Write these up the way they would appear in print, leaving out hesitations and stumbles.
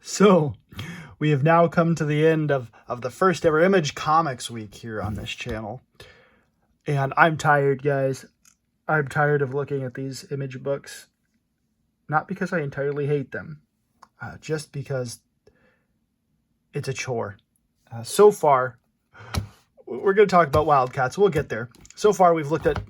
So, we have now come to the end of the first ever Image Comics week here on this channel. And I'm tired, guys. I'm tired of looking at these Image books. Not because I entirely hate them, just because it's a chore. So far, we're going to talk about WildCATS. We'll get there. So far, we've looked at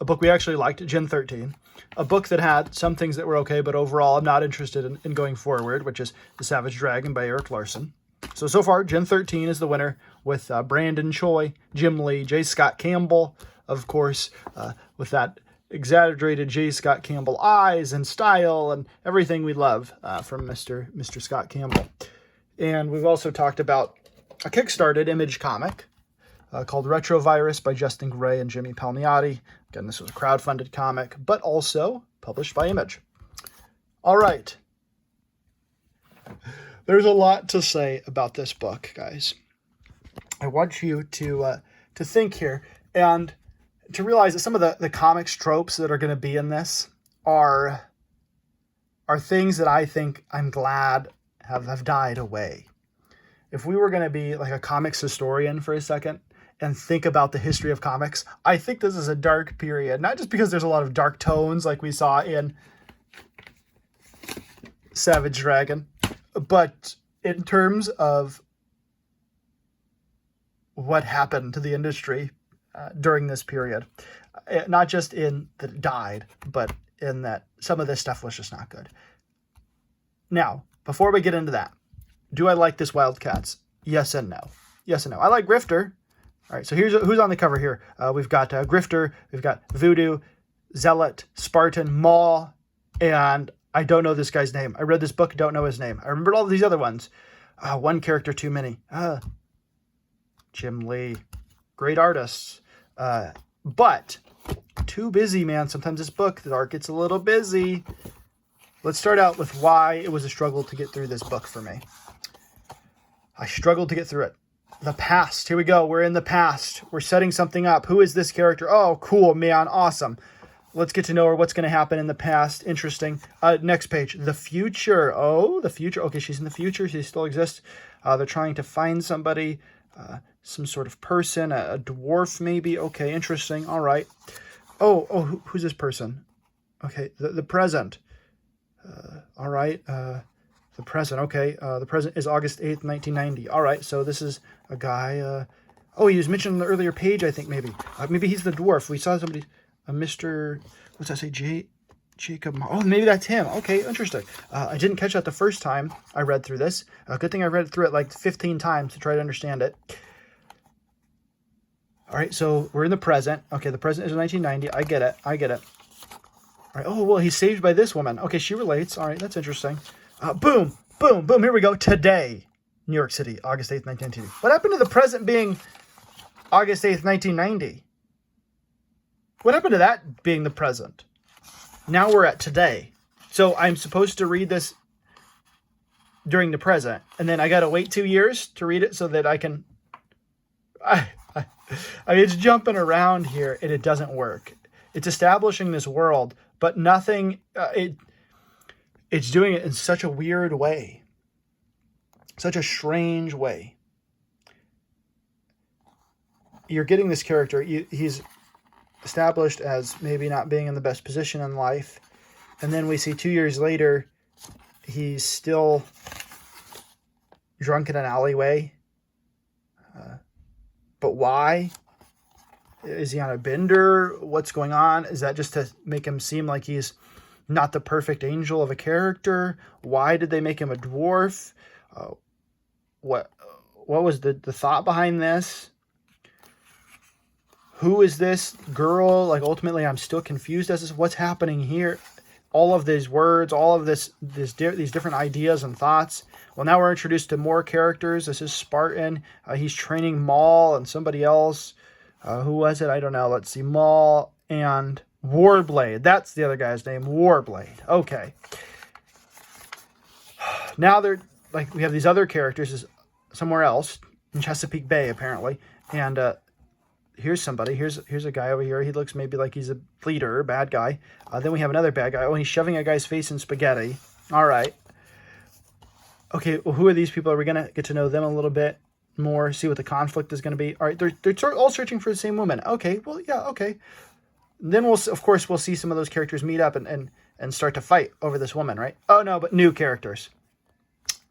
a book we actually liked, Gen 13. A book that had some things that were okay, but overall I'm not interested in going forward, which is The Savage Dragon by Eric Larson. So far, Gen 13 is the winner with Brandon Choi, Jim Lee, J. Scott Campbell, of course, with that exaggerated J. Scott Campbell eyes and style and everything we love from Mr. Scott Campbell. And we've also talked about a Kickstarted Image comic called Retrovirus by Justin Gray and Jimmy Palmiotti. Again, this was a crowdfunded comic, but also published by Image. All right. There's a lot to say about this book, guys. I want you to think here and to realize that some of the comics tropes that are going to be in this are things that I think I'm glad have died away. If we were going to be like a comics historian for a second and think about the history of comics, I think this is a dark period. Not just because there's a lot of dark tones like we saw in Savage Dragon, but in terms of what happened to the industry during this period. Not just in that it died, but in that some of this stuff was just not good. Now, before we get into that, do I like this WildCATS? Yes and no. Yes and no. I like Grifter. All right, so here's who's on the cover here. We've got Grifter, we've got Voodoo, Zealot, Spartan, Maw, and I don't know this guy's name. I read this book, don't know his name. I remembered all of these other ones. One character too many. Jim Lee. Great artists. But too busy, man. Sometimes this book, the art gets a little busy. Let's start out with why it was a struggle to get through this book for me. I struggled to get through it. The past. Here we go. We're in the past. We're setting something up. Who is this character? Oh, cool, man. Awesome. Let's get to know her. What's going to happen in the past. Interesting. Next page. The future. Oh, the future. Okay, she's in the future. She still exists. They're trying to find somebody, some sort of person, a dwarf maybe. Okay, interesting. All right. Oh, who's this person? Okay, the present. All right. The present. Okay. The present is August 8th, 1990. All right. So this is a guy. He was mentioned in the earlier page, I think, maybe. Maybe he's the dwarf. We saw somebody, Mr. What's that say? Jacob. Oh, maybe that's him. Okay. Interesting. I didn't catch that the first time I read through this. Good thing I read through it like 15 times to try to understand it. All right. So we're in the present. Okay. The present is 1990. I get it. All right. Oh, well, he's saved by this woman. Okay. She relates. All right. That's interesting. Boom. Here we go. Today, New York City, August 8th, 1990. What happened to the present being August 8th, 1990? What happened to that being the present? Now we're at today. So I'm supposed to read this during the present, and then I got to wait 2 years to read it so that I can... I mean, it's jumping around here, and it doesn't work. It's establishing this world, but nothing... It's doing it in such a weird way. Such a strange way. You're getting this character. He's established as maybe not being in the best position in life. And then we see 2 years later, he's still drunk in an alleyway. But why? Is he on a bender? What's going on? Is that just to make him seem like he's not the perfect angel of a character? Why did they make him a dwarf? What was the thought behind this? Who is this girl? Like, ultimately, I'm still confused as to what's happening here. All of these words, all of these different ideas and thoughts. Well, now we're introduced to more characters. This is Spartan. He's training Maul and somebody else. Who was it? I don't know. Let's see. Maul and Warblade. That's the other guy's name. Warblade. Okay. Now we have these other characters somewhere else in Chesapeake Bay, apparently. And here's somebody. Here's a guy over here. He looks maybe like he's a leader, bad guy. Then we have another bad guy. Oh, he's shoving a guy's face in spaghetti. All right. okay, well, who are these people? Are we going to get to know them a little bit more, see what the conflict is going to be? All right, they're all searching for the same woman. Okay, well, yeah, okay. Then we'll see some of those characters meet up and start to fight over this woman, right? Oh, no, but new characters.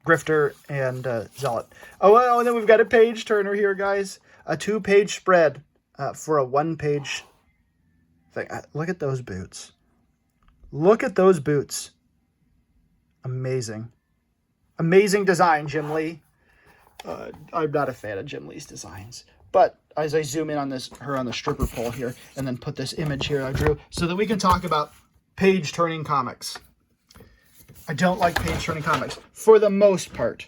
Grifter and Zealot. Oh, well, and then we've got a page turner here, guys. A 2-page spread for a 1-page thing. Look at those boots. Look at those boots. Amazing. Amazing design, Jim Lee. I'm not a fan of Jim Lee's designs. But as I zoom in on her on the stripper pole here, and then put this image here I drew, so that we can talk about page-turning comics. I don't like page-turning comics, for the most part.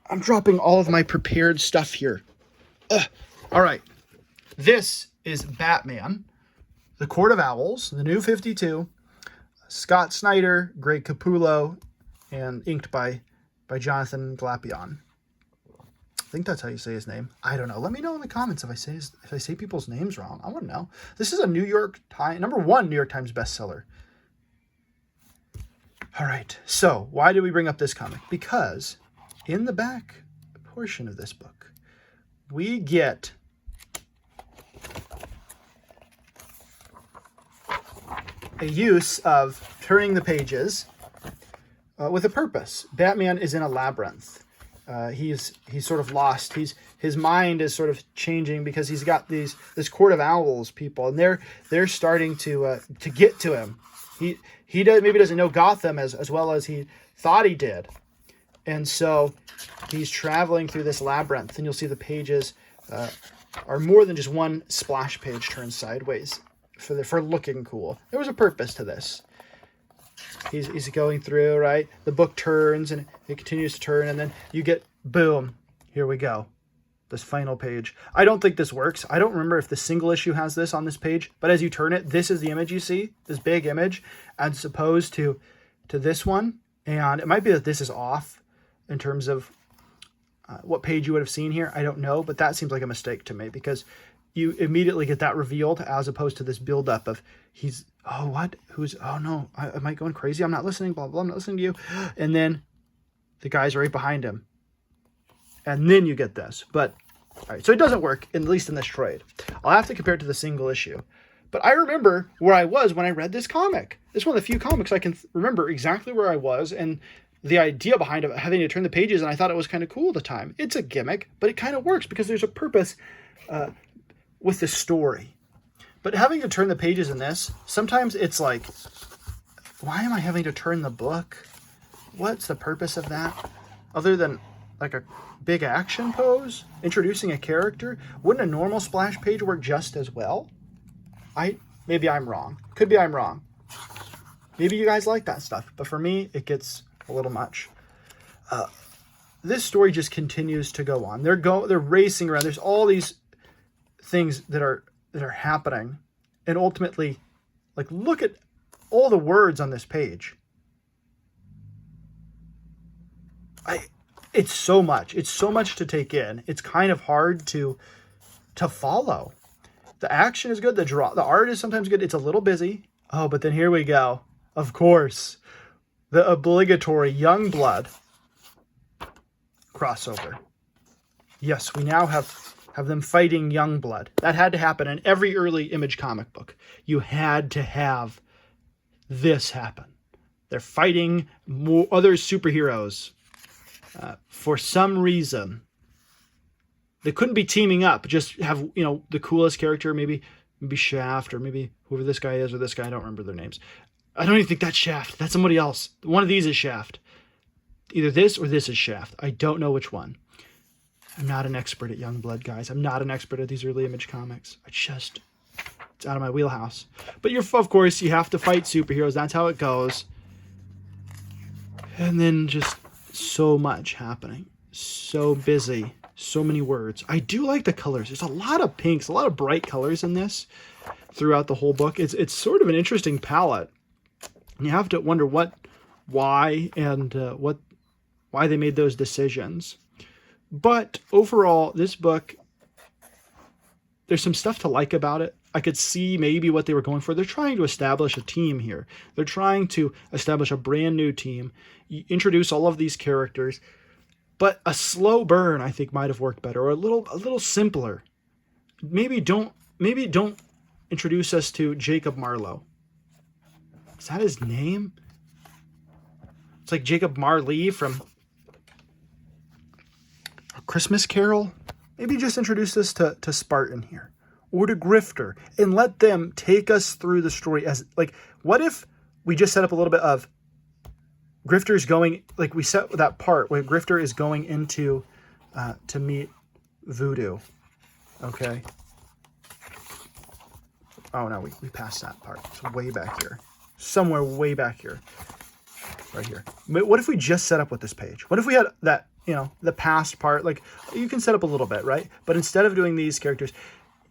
I'm dropping all of my prepared stuff here. All right. This is Batman, The Court of Owls, the New 52, Scott Snyder, Greg Capullo, and inked by Jonathan Glapion. I think that's how you say his name. I don't know. Let me know in the comments if I say people's names wrong. I want to know. This is a number 1 New York Times bestseller. All right. So why did we bring up this comic? Because in the back portion of this book, we get a use of turning the pages with a purpose. Batman is in a labyrinth. He's sort of lost. His mind is sort of changing because he's got this court of owls people, and they're starting to get to him. He maybe doesn't know Gotham as well as he thought he did, and so he's traveling through this labyrinth. And you'll see the pages are more than just one splash page turned sideways for looking cool. There was a purpose to this. He's going through, right? The book turns and it continues to turn, and then you get, boom, here we go. This final page. I don't think this works. I don't remember if the single issue has this on this page, but as you turn it, this is the image you see, this big image, as opposed to this one. And it might be that this is off in terms of what page you would have seen here. I don't know, but that seems like a mistake to me because you immediately get that revealed as opposed to this buildup of am I going crazy? I'm not listening, blah, blah, I'm not listening to you. And then the guy's right behind him. And then you get this. But, all right, so it doesn't work, at least in this trade. I'll have to compare it to the single issue. But I remember where I was when I read this comic. It's one of the few comics I can remember exactly where I was and the idea behind it, having to turn the pages, and I thought it was kind of cool at the time. It's a gimmick, but it kind of works because there's a purpose with the story. But having to turn the pages in this, sometimes it's like, why am I having to turn the book? What's the purpose of that? Other than like a big action pose, introducing a character, wouldn't a normal splash page work just as well? Maybe I'm wrong. Could be I'm wrong. Maybe you guys like that stuff, but for me, it gets a little much. This story just continues to go on. They're racing around. There's all these things that are happening, and ultimately, like, look at all the words on this page. It's so much. It's so much to take in. It's kind of hard to follow. The action is good. The art is sometimes good. It's a little busy. Oh, but then here we go. Of course, the obligatory Youngblood crossover. Yes, we now have them fighting Youngblood. That had to happen in every early Image comic book. You had to have this happen. They're fighting other superheroes. For some reason, they couldn't be teaming up. Just have, the coolest character, maybe Shaft, or maybe whoever this guy is, or this guy. I don't remember their names. I don't even think that's Shaft. That's somebody else. One of these is Shaft. Either this or this is Shaft. I don't know which one. I'm not an expert at Youngblood, guys. I'm not an expert at these early Image comics. It's out of my wheelhouse. But of course, you have to fight superheroes. That's how it goes. And then just so much happening. So busy. So many words. I do like the colors. There's a lot of pinks, a lot of bright colors in this throughout the whole book. It's sort of an interesting palette. And you have to wonder why they made those decisions. But overall, this book, there's some stuff to like about it. I could see maybe what they were going for. They're trying to establish a team here. They're trying to establish a brand new team, introduce all of these characters, But a slow burn, I think, might have worked better, or a little simpler. Maybe don't introduce us to Jacob Marlowe. Is that his name? It's like Jacob Marley from A Christmas Carol. Maybe just introduce us to Spartan here, or to Grifter, and let them take us through the story. As like, what if we just set up a little bit of Grifter's going, like we set that part where Grifter is going into to meet Voodoo. Okay. Oh no, we passed that part. It's way back here. Somewhere way back here. Right here. But what if we just set up with this page? What if we had that, you know, the past part? Like, you can set up a little bit, right? But instead of doing these characters,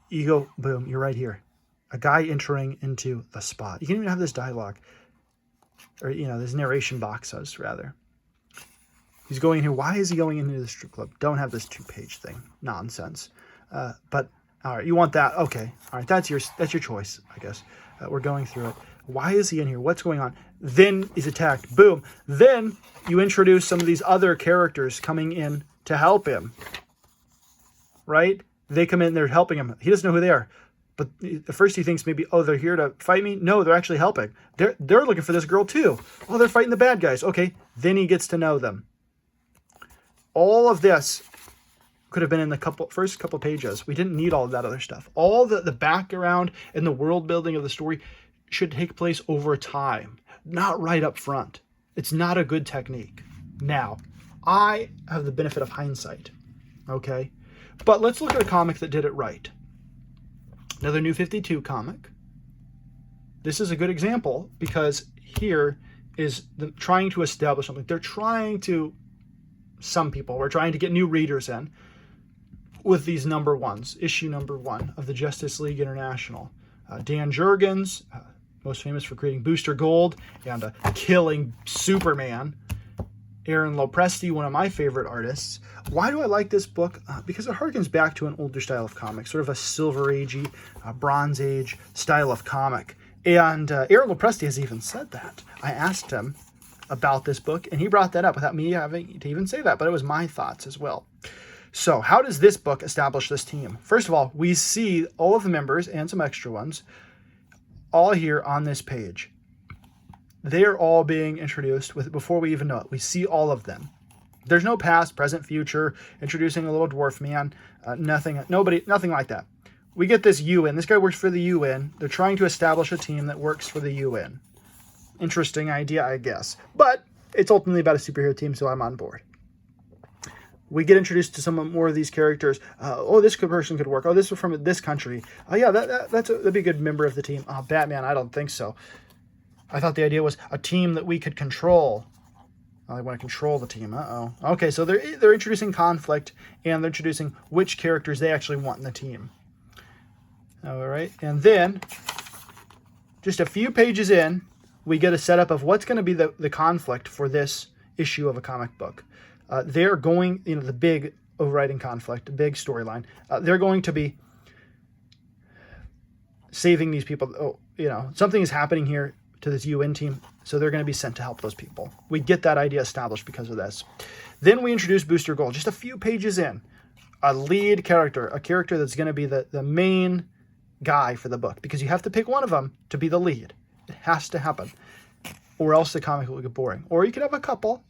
you go, boom, you're right here. A guy entering into the spot. You can even have this dialogue. Or, you know, this narration boxes, rather. He's going in here. Why is he going into the strip club? Don't have this 2-page thing. Nonsense. But, all right, you want that? Okay. All right, that's your choice, I guess. We're going through it. Why is he in here? What's going on? Then he's attacked. Boom. Then you introduce some of these other characters coming in to help him. Right? They come in, they're helping him. He doesn't know who they are. But at first he thinks maybe, oh, they're here to fight me. No, they're actually helping. They're looking for this girl too. Oh, they're fighting the bad guys. Okay. Then he gets to know them. All of this could have been in the first couple pages. We didn't need all of that other stuff. All the background and the world building of the story should take place over time, not right up front. It's not a good technique. Now, I have the benefit of hindsight, okay? But let's look at a comic that did it right. Another New 52 comic. This is a good example because here is them trying to establish something. They're trying to, some people were trying to get new readers in with these number ones, issue number 1 of the Justice League International. Dan Jurgens, most famous for creating Booster Gold and killing Superman. Aaron Lopresti, one of my favorite artists. Why do I like this book? Because it harkens back to an older style of comic, sort of a Silver Agey, Bronze Age style of comic. And Aaron Lopresti has even said that. I asked him about this book, and he brought that up without me having to even say that, but it was my thoughts as well. So how does this book establish this team? First of all, we see all of the members and some extra ones all here on this page. They're all being introduced before we even know it. We see all of them. There's no past, present, future, introducing a little dwarf man, nothing like that. We get this UN. This guy works for the UN. They're trying to establish a team that works for the UN. Interesting idea, I guess. But it's ultimately about a superhero team, so I'm on board. We get introduced to some more of these characters. Oh, this person could work. Oh, this is from this country. Oh, yeah, that'd be a good member of the team. Oh, Batman, I don't think so. I thought the idea was a team that we could control. Oh, they want to control the team. Uh-oh. Okay, so they're introducing conflict, and they're introducing which characters they actually want in the team. All right, and then just a few pages in, we get a setup of what's going to be the conflict for this issue of a comic book. They're going, the big overriding conflict, the big storyline. They're going to be saving these people. Oh, something is happening here to this UN team, so they're going to be sent to help those people. We get that idea established because of this. Then we introduce Booster Gold, just a few pages in. A lead character, a character that's going to be the main guy for the book, because you have to pick one of them to be the lead. It has to happen, or else the comic will get boring. Or you can have a couple.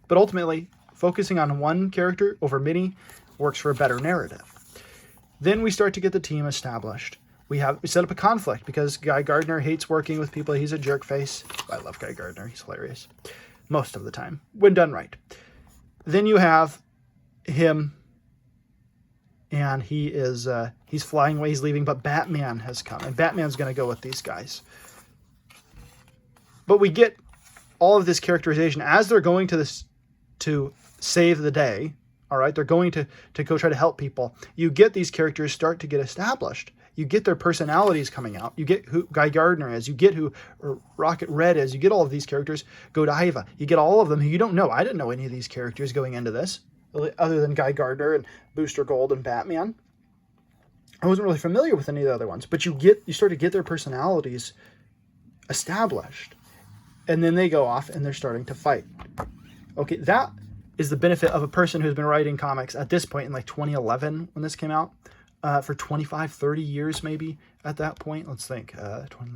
But ultimately, focusing on one character over many works for a better narrative. Then we start to get the team established. We set up a conflict because Guy Gardner hates working with people. He's a jerk face. I love Guy Gardner. He's hilarious. Most of the time, when done right. Then you have him, and he's flying away. He's leaving, but Batman has come, and Batman's going to go with these guys. But we get all of this characterization as they're going to save the day. All right, they're going to go try to help people. You get these characters start to get established. You get their personalities coming out. You get who Guy Gardner is. You get who Rocket Red is. You get all of these characters. Godiva. You get all of them who you don't know. I didn't know any of these characters going into this, other than Guy Gardner and Booster Gold and Batman. I wasn't really familiar with any of the other ones, but you start to get their personalities established. And then they go off and they're starting to fight. Okay, that is the benefit of a person who's been writing comics at this point in like 2011 when this came out, for 25, 30 years maybe at that point. Let's think. 20,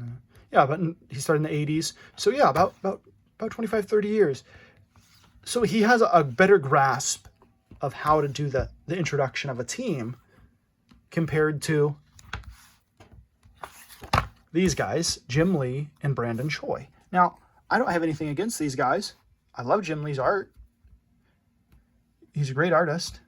yeah, but he started in the 80s. So yeah, about 25, 30 years. So he has a better grasp of how to do the introduction of a team compared to these guys, Jim Lee and Brandon Choi. Now, I don't have anything against these guys. I love Jim Lee's art. He's a great artist.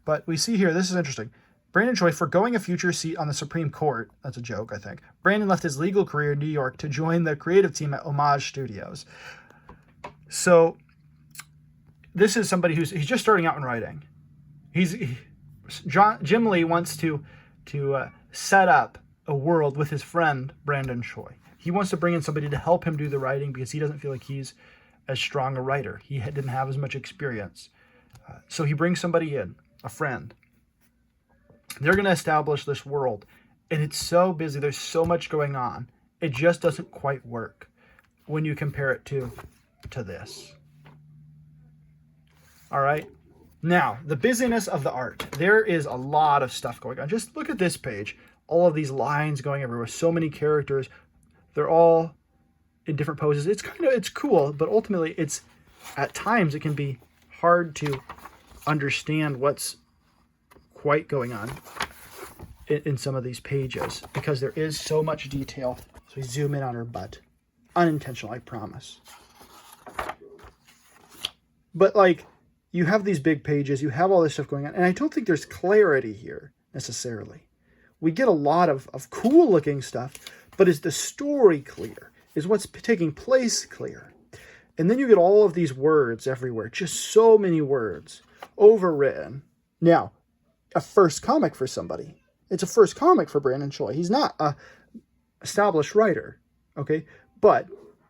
But we see here, this is interesting. Brandon Choi forgoing a future seat on the Supreme Court. That's a joke, I think. Brandon left his legal career in New York to join the creative team at Homage Studios. So this is somebody he's just starting out in writing. Jim Lee wants to set up a world with his friend Brandon Choi. He wants to bring in somebody to help him do the writing because he doesn't feel like he's as strong a writer. He didn't have as much experience. So he brings somebody in, a friend. They're going to establish this world. And it's so busy. There's so much going on. It just doesn't quite work when you compare it to this. All right. Now, the busyness of the art. There is a lot of stuff going on. Just look at this page. All of these lines going everywhere. So many characters. They're all in different poses. It's cool, but ultimately at times it can be hard to understand what's quite going on in some of these pages because there is so much detail. So we zoom in on her butt. Unintentional, I promise. But like, you have these big pages, you have all this stuff going on, and I don't think there's clarity here necessarily. We get a lot of cool looking stuff, but is the story clear? Is what's taking place clear? And then you get all of these words everywhere, just so many words, overwritten. Now, a first comic for somebody. It's a first comic for Brandon Choi. He's not a established writer, okay? But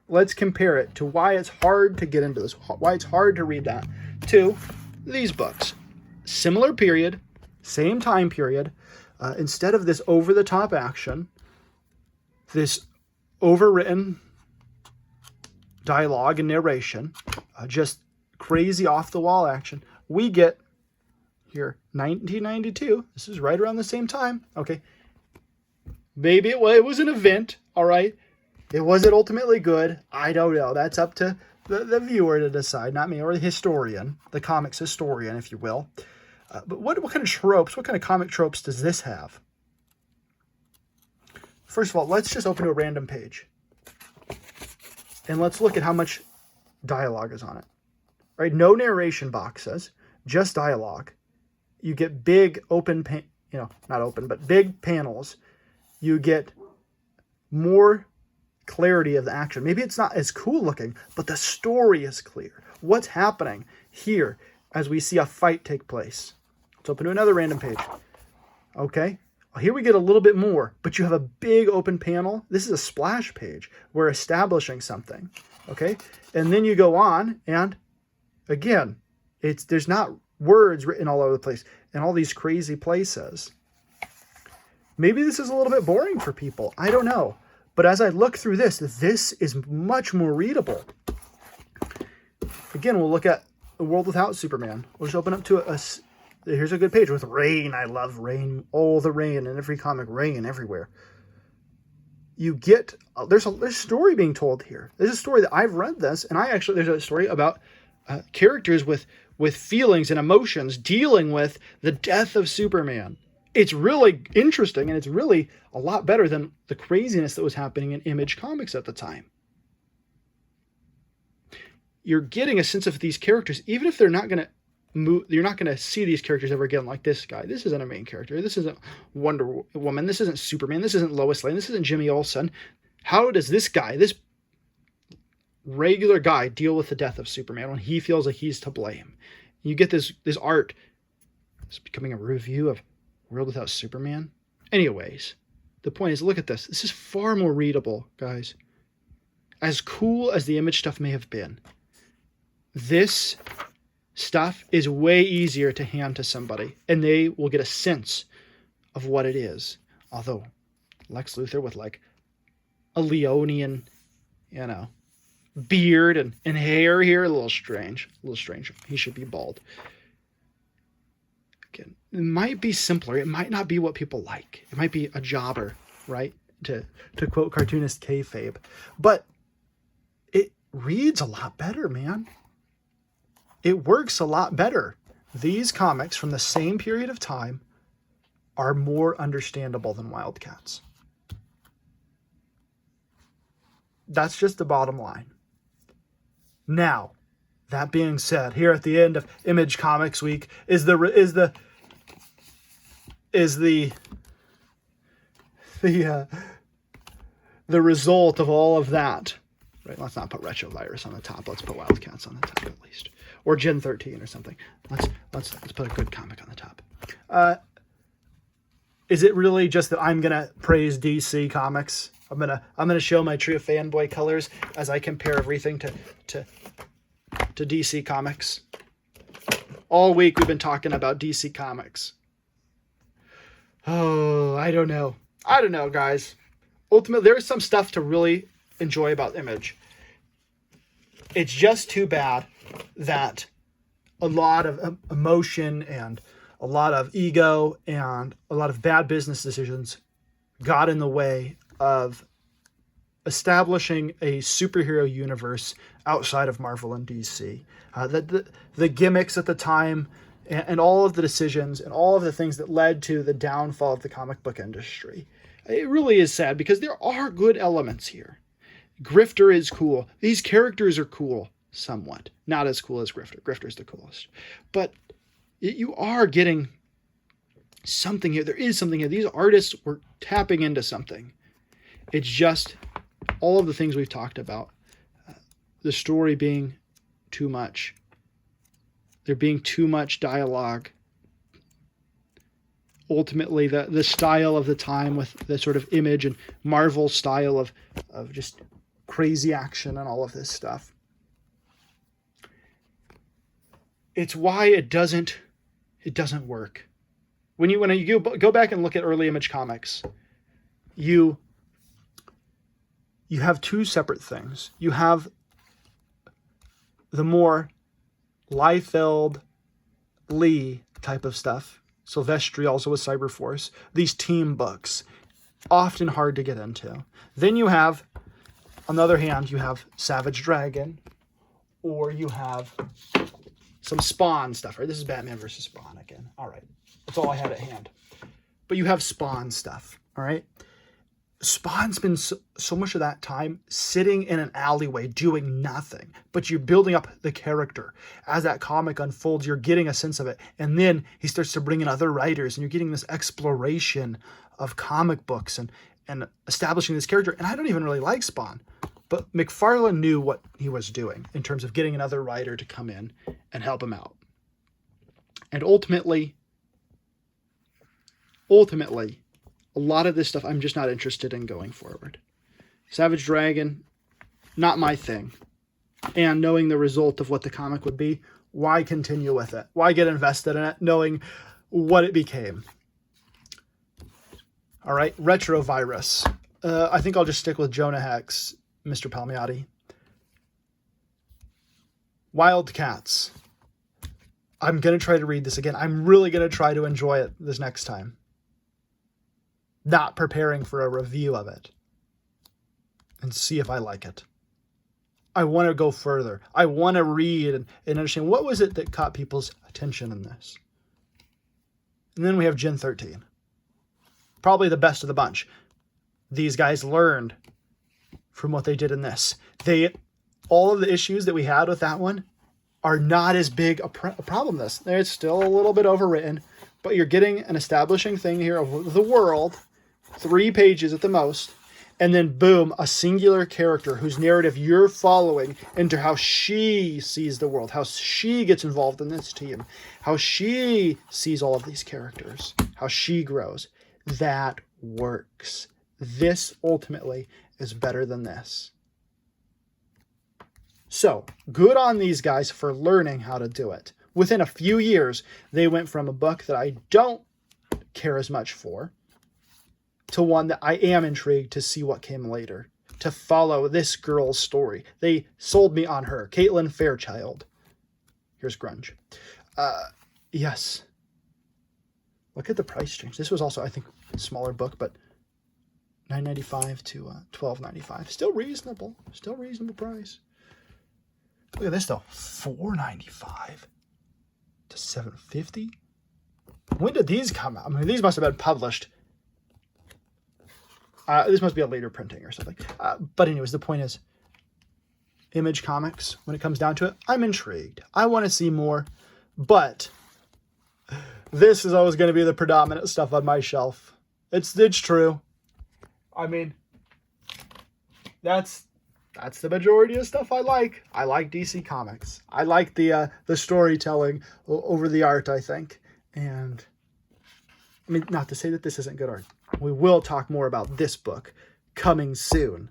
let's compare it to why it's hard to get into this, why it's hard to read that, to these books. Similar period, same time period. Instead of this over-the-top action, this overwritten dialogue and narration, just crazy off-the-wall action, we get here 1992. This is right around the same time. Okay, maybe it was an event. All right, was it ultimately good? I don't know. That's up to the viewer to decide, not me, or the historian, the comics historian, if you will. But what kind of tropes, what kind of comic tropes does this have? First of all, let's just open to a random page. And let's look at how much dialogue is on it. Right? No narration boxes, just dialogue. You get big open, not open, but big panels. You get more clarity of the action. Maybe it's not as cool looking, but the story is clear. What's happening here as we see a fight take place? Let's open to another random page. Okay. Well, here we get a little bit more, but you have a big open panel. This is a splash page. We're establishing something. Okay. And then you go on, and again, there's not words written all over the place in all these crazy places. Maybe this is a little bit boring for people. I don't know. But as I look through this is much more readable. Again, we'll look at A World Without Superman. We'll just open up to here's a good page with rain. I love rain. All the rain in every comic, rain everywhere. You get, there's a story being told here. There's a story that I've read this, and there's a story about characters with feelings and emotions dealing with the death of Superman. It's really interesting, and it's really a lot better than the craziness that was happening in Image Comics at the time. You're getting a sense of these characters, even if they're not going to move. You're not going to see these characters ever again, like this guy. This isn't a main character. This isn't Wonder Woman. This isn't Superman. This isn't Lois Lane. This isn't Jimmy Olsen. How does this guy, this regular guy, deal with the death of Superman when he feels like he's to blame? You get this art. It's becoming a review of World Without Superman. Anyways, the point is, look at this. This is far more readable, guys. As cool as the Image stuff may have been, this stuff is way easier to hand to somebody, and they will get a sense of what it is. Although Lex Luthor with like a Leonian, beard and hair here, a little strange. A little strange. He should be bald. Again, it might be simpler. It might not be what people like. It might be a jobber, right? To quote cartoonist kayfabe. But it reads a lot better, man. It works a lot better. These comics from the same period of time are more understandable than WildCATS. That's just the bottom line. Now, that being said, here at the end of Image Comics Week is the result of all of that. Right? Let's not put Retrovirus on the top. Let's put WildCATS on the top at least, or Gen 13 or something. Let's put a good comic on the top. Is it really just that I'm gonna praise DC Comics? I'm gonna show my true fanboy colors as I compare everything to DC Comics. All week we've been talking about DC Comics. Oh, I don't know, guys. Ultimately, there is some stuff to really enjoy about Image. It's just too bad that a lot of emotion and a lot of ego and a lot of bad business decisions got in the way of establishing a superhero universe outside of Marvel and DC. The gimmicks at the time and all of the decisions and all of the things that led to the downfall of the comic book industry. It really is sad because there are good elements here. Grifter is cool. These characters are cool, somewhat. Not as cool as Grifter. Grifter's the coolest. But you are getting something here. There is something here. These artists were tapping into something. It's just all of the things we've talked about. The story being too much. There being too much dialogue. Ultimately, the style of the time with the sort of Image and Marvel style of just crazy action and all of this stuff. It's why it doesn't work. When you go back and look at early Image comics, you have two separate things. You have the more Liefeld, Lee type of stuff. Silvestri also with Cyberforce. These team books, often hard to get into. Then you have, on the other hand, you have Savage Dragon, or you have some Spawn stuff, right? This is Batman versus Spawn again. All right. That's all I had at hand. But you have Spawn stuff, all right? Spawn's been so much of that time sitting in an alleyway doing nothing, but you're building up the character. As that comic unfolds, you're getting a sense of it. And then he starts to bring in other writers, and you're getting this exploration of comic books and establishing this character. And I don't even really like Spawn, but McFarlane knew what he was doing in terms of getting another writer to come in and help him out. And ultimately, a lot of this stuff I'm just not interested in going forward. Savage Dragon, not my thing. And knowing the result of what the comic would be, why continue with it? Why get invested in it knowing what it became? All right, Retrovirus. I think I'll just stick with Jonah Hex, Mr. Palmiotti. WildCATS. I'm going to try to read this again. I'm really going to try to enjoy it this next time. Not preparing for a review of it. And see if I like it. I want to go further. I want to read and understand what was it that caught people's attention in this. And then we have Gen 13. Probably the best of the bunch. These guys learned from what they did in this. All of the issues that we had with that one are not as big a problem. It's still a little bit overwritten, but you're getting an establishing thing here of the world, 3 pages at the most, and then boom, a singular character whose narrative you're following into how she sees the world, how she gets involved in this team, how she sees all of these characters, how she grows. That works. This ultimately is better than this. So, good on these guys for learning how to do it. Within a few years, they went from a book that I don't care as much for to one that I am intrigued to see what came later. to follow this girl's story. They sold me on her. Caitlin Fairchild. Here's grunge. Yes. Look at the price change. This was also, I think, a smaller book, but $9.95 to $12.95. Still reasonable. Still reasonable price. Look at this though. $4.95 to $7.50. When did these come out? I mean, these must have been published. This must be a later printing or something. But anyways, the point is, Image Comics, when it comes down to it, I'm intrigued. I want to see more, but this is always going to be the predominant stuff on my shelf. It's true. I mean, that's the majority of stuff I like. I like DC Comics. I like the storytelling over the art, I think. And I mean, not to say that this isn't good art. We will talk more about this book coming soon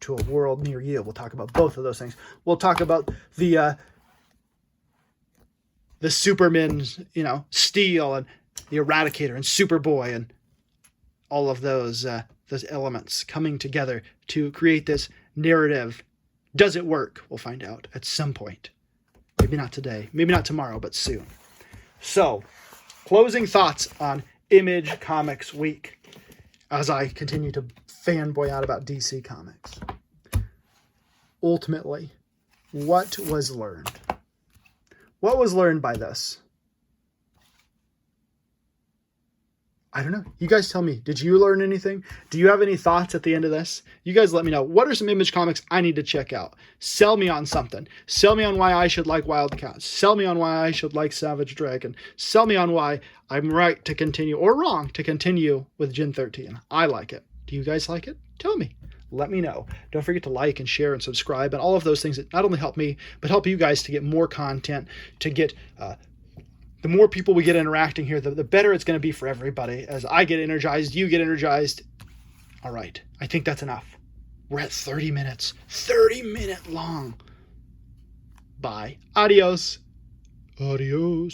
to a world near you. We'll talk about both of those things. We'll talk about the Superman, Steel, and the Eradicator and Superboy, and all of those elements coming together to create this narrative. Does it work? We'll find out at some point. Maybe not today, maybe not tomorrow, but soon. So, closing thoughts on Image Comics Week as I continue to fanboy out about DC Comics. Ultimately, what was learned? What was learned by this? I don't know. You guys tell me. Did you learn anything? Do you have any thoughts at the end of this? You guys let me know. What are some Image Comics I need to check out? Sell me on something. Sell me on why I should like WildCATS. Sell me on why I should like Savage Dragon. Sell me on why I'm right to continue or wrong to continue with Gen 13. I like it. Do you guys like it? Tell me. Let me know. Don't forget to like and share and subscribe and all of those things that not only help me, but help you guys to get more content, to get... the more people we get interacting here, the better it's going to be for everybody. As I get energized, you get energized. All right. I think that's enough. We're at 30 minutes. 30-minute long. Bye. Adios. Adios.